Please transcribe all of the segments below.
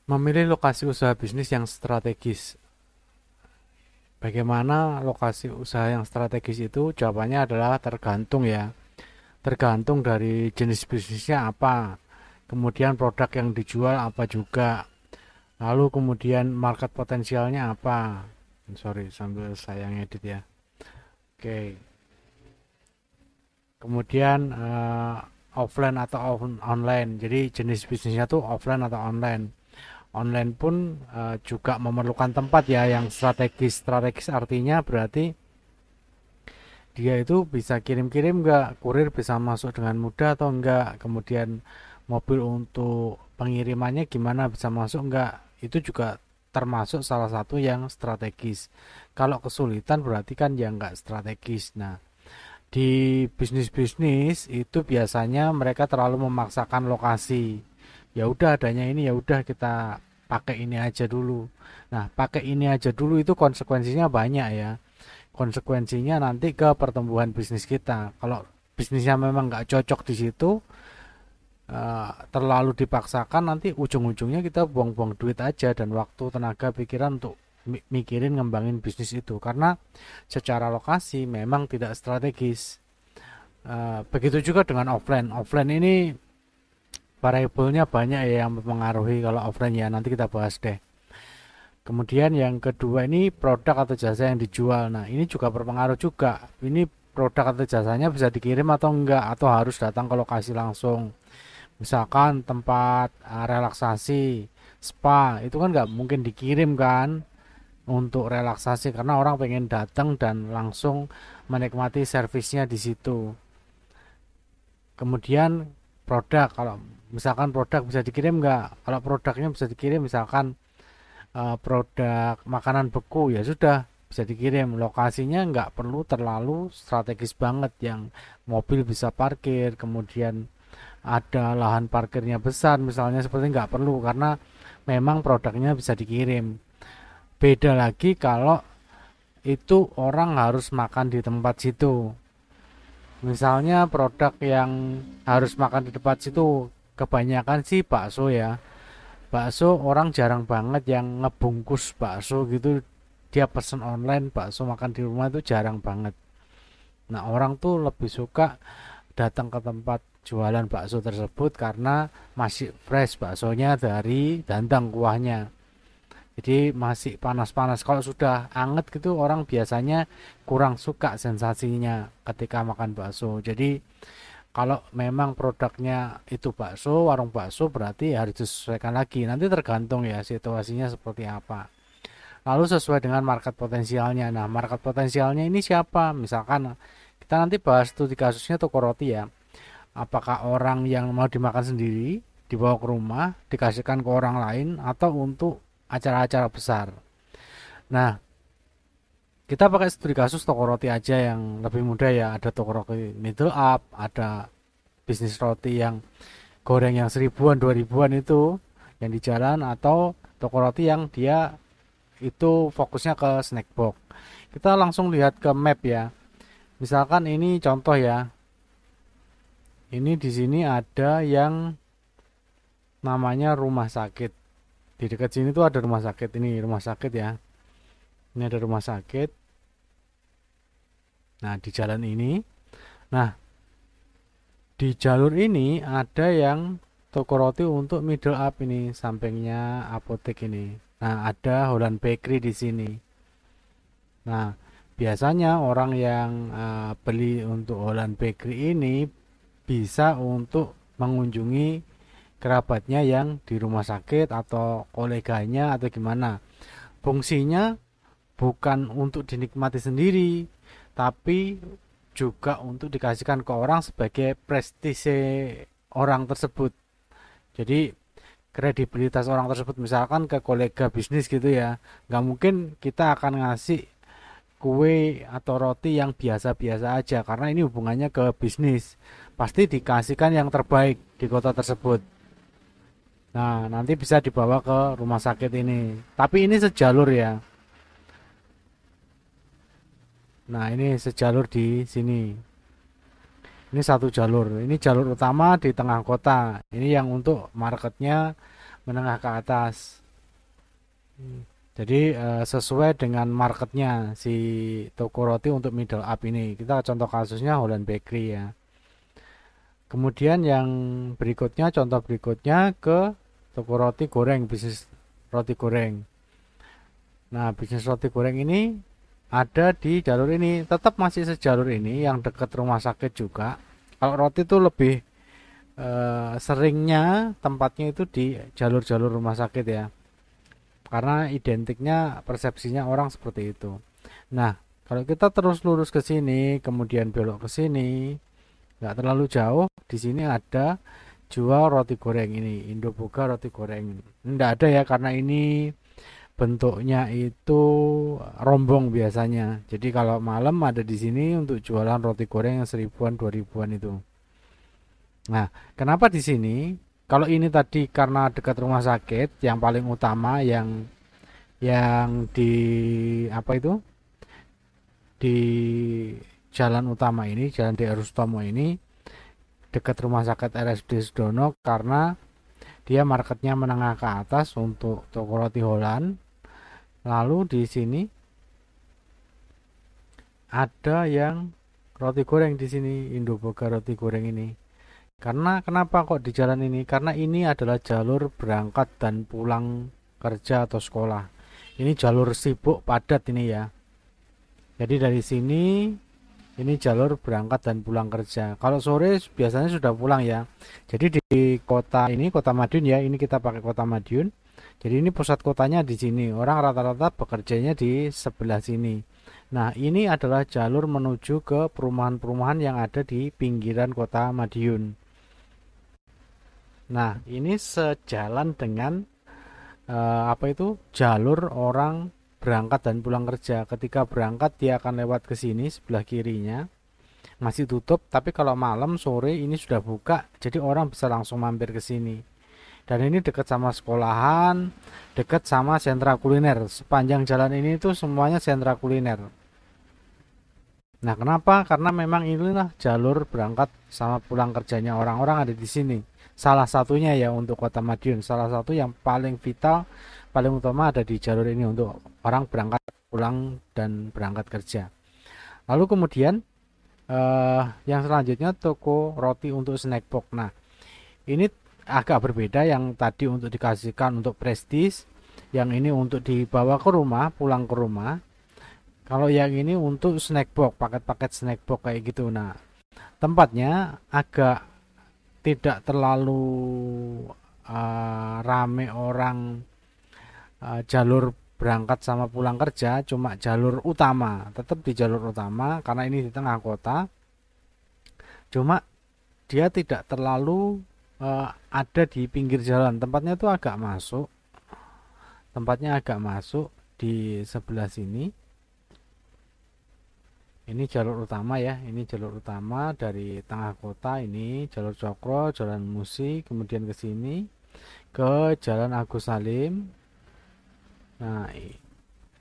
Memilih lokasi usaha bisnis yang strategis. Bagaimana lokasi usaha yang strategis itu? Jawabannya adalah tergantung ya. Tergantung dari jenis bisnisnya apa. Kemudian produk yang dijual apa juga. Lalu kemudian market potensialnya apa. Sorry, sambil saya ngedit ya. Oke. Kemudian offline atau online. Jadi jenis bisnisnya tuh offline atau online. Online pun juga memerlukan tempat ya yang strategis. Strategis artinya berarti dia itu bisa kirim-kirim nggak, kurir bisa masuk dengan mudah atau enggak, kemudian mobil untuk pengirimannya gimana, bisa masuk enggak, itu juga termasuk salah satu yang strategis. Kalau kesulitan berarti kan ya enggak strategis. Nah, di bisnis-bisnis itu biasanya mereka terlalu memaksakan lokasi. Ya udah adanya ini, ya udah kita pakai ini aja dulu. Nah, pakai ini aja dulu itu konsekuensinya banyak ya. Konsekuensinya nanti ke pertumbuhan bisnis kita. Kalau bisnisnya memang nggak cocok di situ, terlalu dipaksakan, nanti ujung-ujungnya kita buang-buang duit aja dan waktu, tenaga, pikiran untuk mikirin ngembangin bisnis itu, karena secara lokasi memang tidak strategis. Begitu juga dengan offline. Offline ini variabelnya banyak ya yang mempengaruhi kalau offline ya, nanti kita bahas deh. Kemudian yang kedua ini produk atau jasa yang dijual. Nah, ini juga berpengaruh juga. Ini produk atau jasanya bisa dikirim atau enggak, atau harus datang ke lokasi langsung. Misalkan tempat relaksasi, spa, itu kan nggak mungkin dikirim kan untuk relaksasi, karena orang pengen datang dan langsung menikmati servisnya di situ. Kemudian produk, kalau misalkan produk bisa dikirim nggak? Kalau produknya bisa dikirim, misalkan produk makanan beku, ya sudah bisa dikirim. Lokasinya nggak perlu terlalu strategis banget yang mobil bisa parkir, kemudian ada lahan parkirnya besar misalnya, seperti nggak perlu, karena memang produknya bisa dikirim. Beda lagi kalau itu orang harus makan di tempat situ. Misalnya produk yang harus makan di tempat situ kebanyakan sih bakso ya. Bakso orang jarang banget yang ngebungkus bakso gitu, dia pesen online bakso makan di rumah itu jarang banget. Nah, orang tuh lebih suka datang ke tempat jualan bakso tersebut karena masih fresh baksonya dari dandang kuahnya. Jadi masih panas-panas. Kalau sudah anget gitu orang biasanya kurang suka sensasinya ketika makan bakso. Jadi kalau memang produknya itu bakso, warung bakso, berarti harus disesuaikan lagi. Nanti tergantung ya situasinya seperti apa. Lalu sesuai dengan market potensialnya. Nah, market potensialnya ini siapa? Misalkan kita nanti bahas tuh di kasusnya toko roti ya. Apakah orang yang mau dimakan sendiri, dibawa ke rumah, dikasihkan ke orang lain, atau untuk acara-acara besar. Nah, kita pakai studi kasus toko roti aja yang lebih mudah ya. Ada toko roti middle up, ada bisnis roti yang goreng yang 1000-an, 2000-an itu yang di jalan, atau toko roti yang dia itu fokusnya ke snack box. Kita langsung lihat ke map ya. Misalkan ini contoh ya. Ini di sini ada yang namanya rumah sakit. Di dekat sini tuh ada rumah sakit. Ini rumah sakit ya. Ini ada rumah sakit. Nah, di jalan ini. Nah, di jalur ini ada yang toko roti untuk middle up ini, sampingnya apotek ini. Nah, ada Holland Bakery di sini. Nah, biasanya orang yang beli untuk Holland Bakery ini bisa untuk mengunjungi kerabatnya yang di rumah sakit atau koleganya atau gimana. Fungsinya bukan untuk dinikmati sendiri, tapi juga untuk dikasihkan ke orang sebagai prestise orang tersebut. Jadi kredibilitas orang tersebut, misalkan ke kolega bisnis gitu ya, nggak mungkin kita akan ngasih kue atau roti yang biasa-biasa aja, karena ini hubungannya ke bisnis. Pasti dikasihkan yang terbaik di kota tersebut. Nah, nanti bisa dibawa ke rumah sakit ini. Tapi ini sejalur ya. Nah, ini sejalur di sini. Ini satu jalur. Ini jalur utama di tengah kota. Ini yang untuk marketnya menengah ke atas. Jadi sesuai dengan marketnya si toko roti untuk middle up ini. Kita contoh kasusnya Holland Bakery ya. Kemudian yang berikutnya, contoh berikutnya ke toko roti goreng, bisnis roti goreng. Nah, bisnis roti goreng ini ada di jalur ini, tetap masih sejalur ini yang dekat rumah sakit juga. Kalau roti itu lebih seringnya tempatnya itu di jalur-jalur rumah sakit ya, karena identiknya persepsinya orang seperti itu. Nah, kalau kita terus lurus ke sini, kemudian belok ke sini, nggak terlalu jauh, di sini ada jual roti goreng ini, Indoboga roti goreng. Nggak ada ya, karena ini bentuknya itu rombong biasanya. Jadi kalau malam ada di sini untuk jualan roti goreng yang 1000-an 2000-an itu. Nah, kenapa di sini? Kalau ini tadi karena dekat rumah sakit, yang paling utama yang di apa itu? Di jalan utama ini, jalan DR Sutomo ini dekat rumah sakit RSUD Sudono, karena dia marketnya menengah ke atas untuk toko roti Holland. Lalu di sini ada yang roti goreng di sini, Indoboga roti goreng ini. Karena kenapa kok di jalan ini? Karena ini adalah jalur berangkat dan pulang kerja atau sekolah. Ini jalur sibuk padat ini ya. Jadi dari sini ini jalur berangkat dan pulang kerja. Kalau sore biasanya sudah pulang ya. Jadi di kota ini, Kota Madiun ya, ini kita pakai Kota Madiun. Jadi ini pusat kotanya di sini. Orang rata-rata bekerjanya di sebelah sini. Nah, ini adalah jalur menuju ke perumahan-perumahan yang ada di pinggiran Kota Madiun. Nah, ini sejalan dengan apa itu? Jalur orang berangkat dan pulang kerja. Ketika berangkat dia akan lewat ke sini sebelah kirinya. Masih tutup, tapi kalau malam sore ini sudah buka, jadi orang bisa langsung mampir ke sini. Dan ini dekat sama sekolahan, dekat sama sentra kuliner. Sepanjang jalan ini tuh semuanya sentra kuliner. Nah, kenapa? Karena memang inilah jalur berangkat sama pulang kerjanya orang-orang ada di sini. Salah satunya ya untuk Kota Madiun, salah satu yang paling vital, paling utama ada di jalur ini untuk orang berangkat pulang dan berangkat kerja. Lalu kemudian yang selanjutnya toko roti untuk snack box. Nah, ini agak berbeda, yang tadi untuk dikasihkan untuk prestis, yang ini untuk dibawa ke rumah, pulang ke rumah. Kalau yang ini untuk snack box, paket-paket snack box kayak gitu. Nah, tempatnya agak tidak terlalu rame orang, jalur berangkat sama pulang kerja, cuma jalur utama, tetap di jalur utama karena ini di tengah kota. Cuma dia tidak terlalu ada di pinggir jalan, tempatnya agak masuk di sebelah sini. Ini jalur utama ya, ini jalur utama dari tengah kota, ini jalur Cokro, Jalan Musi, kemudian ke sini ke Jalan Agus Salim. Nah,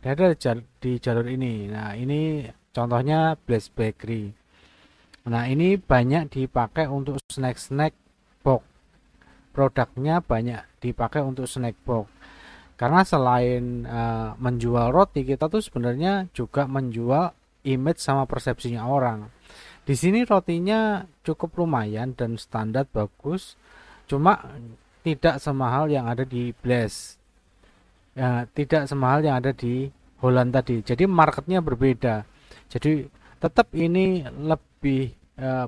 ada di jalur ini. Nah, ini contohnya Blaze Bakery. Nah, ini banyak dipakai untuk snack-snack box. Produknya banyak dipakai untuk snack box. Karena selain menjual roti, kita tuh sebenarnya juga menjual image sama persepsinya orang. Di sini rotinya cukup lumayan dan standar bagus, cuma tidak semahal yang ada di Blaze. Ya, tidak semahal yang ada di Holland tadi. Jadi marketnya berbeda. Jadi tetap ini lebih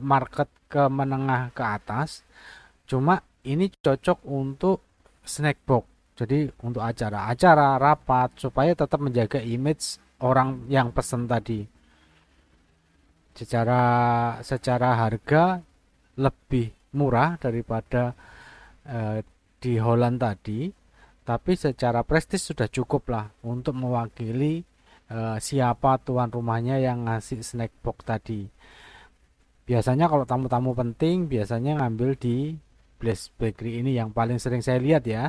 market ke menengah ke atas. Cuma ini cocok untuk snack box. Jadi untuk acara-acara, rapat, supaya tetap menjaga image orang yang pesen tadi. Secara harga lebih murah daripada di Holland tadi, tapi secara prestis sudah cukup lah untuk mewakili siapa tuan rumahnya yang ngasih snack box tadi. Biasanya kalau tamu-tamu penting biasanya ngambil di Blaze Bakery ini yang paling sering saya lihat ya.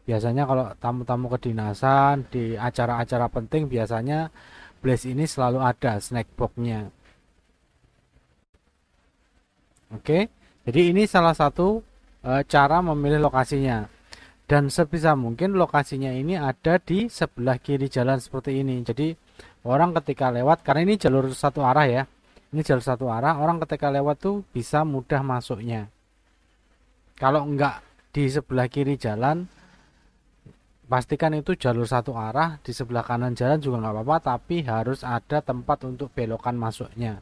Biasanya kalau tamu-tamu kedinasan di acara-acara penting biasanya Blaze ini selalu ada snack box-nya. Oke, jadi ini salah satu cara memilih lokasinya. Dan sebisa mungkin lokasinya ini ada di sebelah kiri jalan seperti ini. Jadi orang ketika lewat, karena ini jalur satu arah ya, ini jalur satu arah, orang ketika lewat tuh bisa mudah masuknya. Kalau enggak di sebelah kiri jalan, pastikan itu jalur satu arah, di sebelah kanan jalan juga nggak apa-apa, tapi harus ada tempat untuk belokan masuknya.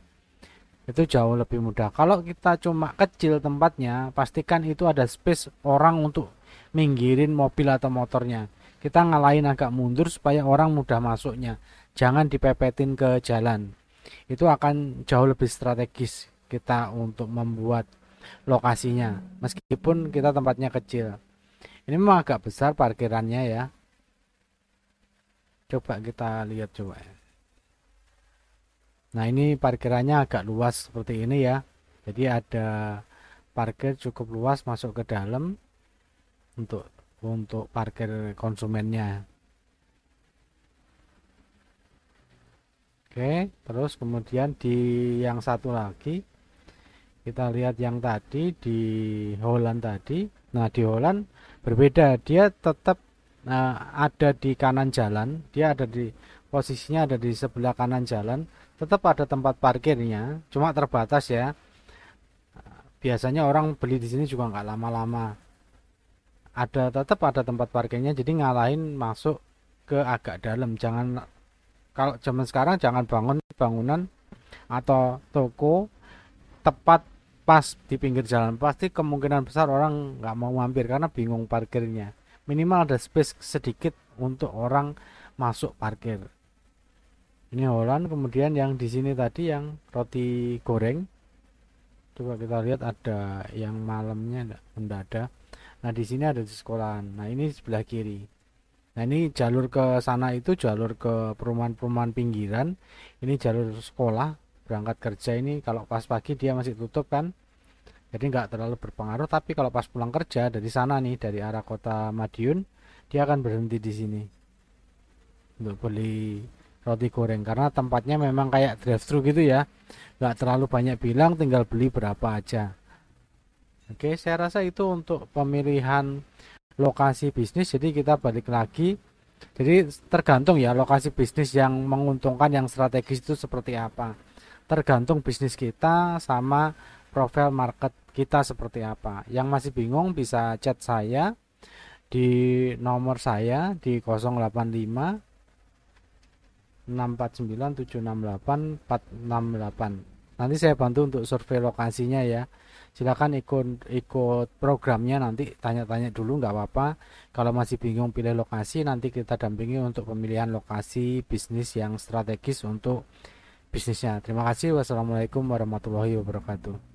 Itu jauh lebih mudah. Kalau kita cuma kecil tempatnya, pastikan itu ada space orang untuk minggirin mobil atau motornya. Kita ngalahin agak mundur supaya orang mudah masuknya. Jangan dipepetin ke jalan. Itu akan jauh lebih strategis kita untuk membuat lokasinya. Meskipun kita tempatnya kecil. Ini memang agak besar parkirannya ya. Coba kita lihat coba ya. Nah, ini parkirannya agak luas seperti ini ya. Jadi ada parkir cukup luas masuk ke dalam untuk parkir konsumennya. Oke, terus kemudian di yang satu lagi kita lihat yang tadi di Holland tadi. Nah, di Holland berbeda, dia tetap ada di kanan jalan, dia ada di posisinya ada di sebelah kanan jalan, tetap ada tempat parkirnya, cuma terbatas ya. Biasanya orang beli di sini juga nggak lama-lama. Tetap ada tempat parkirnya, jadi ngalahin masuk ke agak dalam. Jangan, kalau zaman sekarang jangan bangun bangunan atau toko tepat pas di pinggir jalan, pasti kemungkinan besar orang nggak mau mampir karena bingung parkirnya. Minimal ada space sedikit untuk orang masuk parkir. Ini Holland, kemudian yang di sini tadi yang roti goreng. Coba kita lihat ada yang malamnya enggak ada. Nah, di sini ada di sekolahan. Nah, ini sebelah kiri. Nah, ini jalur ke sana itu jalur ke perumahan-perumahan pinggiran. Ini jalur sekolah, berangkat kerja ini kalau pas pagi dia masih tutup kan. Jadi nggak terlalu berpengaruh, tapi kalau pas pulang kerja dari sana nih, dari arah kota Madiun, dia akan berhenti di sini untuk beli roti goreng karena tempatnya memang kayak drive thru gitu ya, nggak terlalu banyak bilang, tinggal beli berapa aja. Oke, saya rasa itu untuk pemilihan lokasi bisnis. Jadi kita balik lagi, jadi tergantung ya lokasi bisnis yang menguntungkan, yang strategis itu seperti apa, tergantung bisnis kita sama profil market kita seperti apa. Yang masih bingung bisa chat saya di nomor saya di 085 649 768 468. Nanti saya bantu untuk survei lokasinya ya. Silakan ikut programnya, nanti tanya-tanya dulu nggak apa-apa. Kalau masih bingung pilih lokasi, nanti kita dampingi untuk pemilihan lokasi bisnis yang strategis untuk bisnisnya. Terima kasih. Wassalamualaikum warahmatullahi wabarakatuh.